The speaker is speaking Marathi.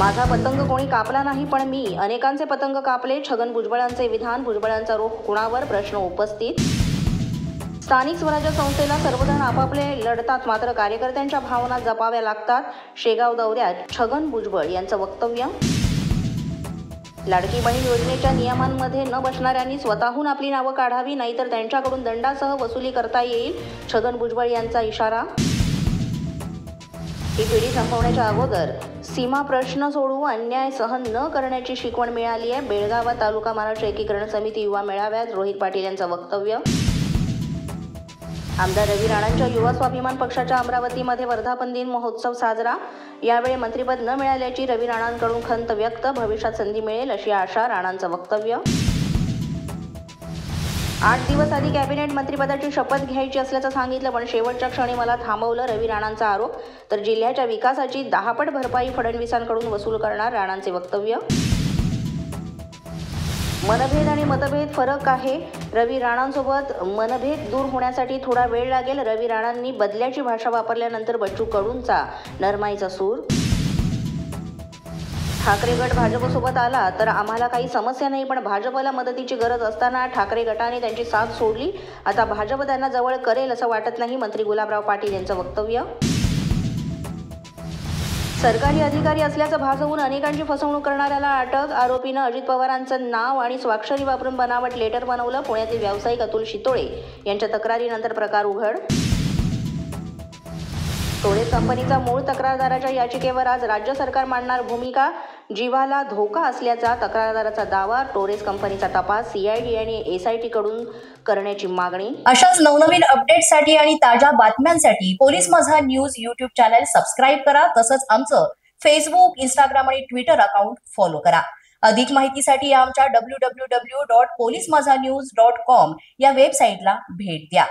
माझा पतंग कोणी कापला नाही, पण मी अनेकांचे पतंग कापले. छगन भुजबळांचे विधान. भुजबळांचा रोख कुणावर? प्रश्न उपस्थित. स्थानिक स्वराज्य संस्थेला सर्वजण आपापले लढतात, मात्र कार्यकर्त्यांच्या भावना जपाव्या लागतात. शेगाव दौऱ्यात छगन भुजबळ यांचं वक्तव्य. लाडकी बहीण योजनेच्या नियमांमध्ये न बसणाऱ्यांनी स्वतःहून आपली नावं काढावी, नाहीतर त्यांच्याकडून दंडासह वसुली करता येईल. छगन भुजबळ यांचा इशारा. ही पिढी संपवण्याच्या अगोदर सीमा प्रश्न सोडवू, अन्याय सहन न करण्याची शिकवण मिळाली आहे. बेळगावात तालुका महाराष्ट्र एकीकरण समिती युवा मेळाव्यात रोहित पाटील यांचं वक्तव्य. आमदार रवी राणांच्या युवा स्वाभिमान पक्षाच्या अमरावतीमध्ये वर्धापन दिन महोत्सव साजरा. यावेळी मंत्रिपद न मिळाल्याची रवी राणांकडून खंत व्यक्त. भविष्यात संधी मिळेल अशी आशा. राणांचं वक्तव्य. 8 दिवस आधी कॅबिनेट मंत्रिपदाची शपथ घ्यायची असल्याचं सांगितलं, पण शेवटच्या क्षणी मला थांबवलं. रवी राणांचा आरोप. तर जिल्ह्याच्या विकासाची 10 पट भरपाई फडणवीसांकडून वसूल करणार. राणांचे वक्तव्य. मनभेद आणि मतभेद फरक आहे. रवी राणांसोबत मनभेद दूर होण्यासाठी थोडा वेळ लागेल. रवी राणांनी बदल्याची भाषा वापरल्यानंतर बच्चू कडूंचा नरमाईचा सूर. ठाकरे गट भाजपसोबत आला तर आम्हाला काही समस्या नाही, पण भाजपला मदतीची गरज असताना ठाकरे गटाने त्यांची साथ सोडली. आता भाजप त्यांना जवळ करेल असं वाटत नाही. मंत्री गुलाबराव पाटील यांचं वक्तव्य. सरकारी अधिकारी असल्याचं भासवून अनेकांची फसवणूक करणाऱ्याला अटक. आरोपीनं अजित पवारांचं नाव आणि स्वाक्षरी वापरून बनावट लेटर बनवलं. पुण्यातील व्यावसायिक अतुल शितोळे यांच्या तक्रारीनंतर प्रकार उघड. टोरेस कंपनीचा मूळ तक्रारदाराच्या याचिकेवर आज राज्य सरकार मांडणार भूमिका. जीवाला धोका असल्याचा तक्रारदाराचा दावा. टोरेस कंपनीचा तपास CID आणि SIT कडून करण्याची मागणी. अशाच नवनवीन अपडेट्ससाठी आणि ताज्या बातम्यांसाठी पोलीस माझा न्यूज YouTube चॅनल सबस्क्राईब करा. तसंच आमचं फेसबुक, इंस्टाग्राम आणि ट्विटर अकाउंट फॉलो करा. अधिक माहितीसाठी आमच्या www.polismazanews.com या वेबसाईटला भेट द्या.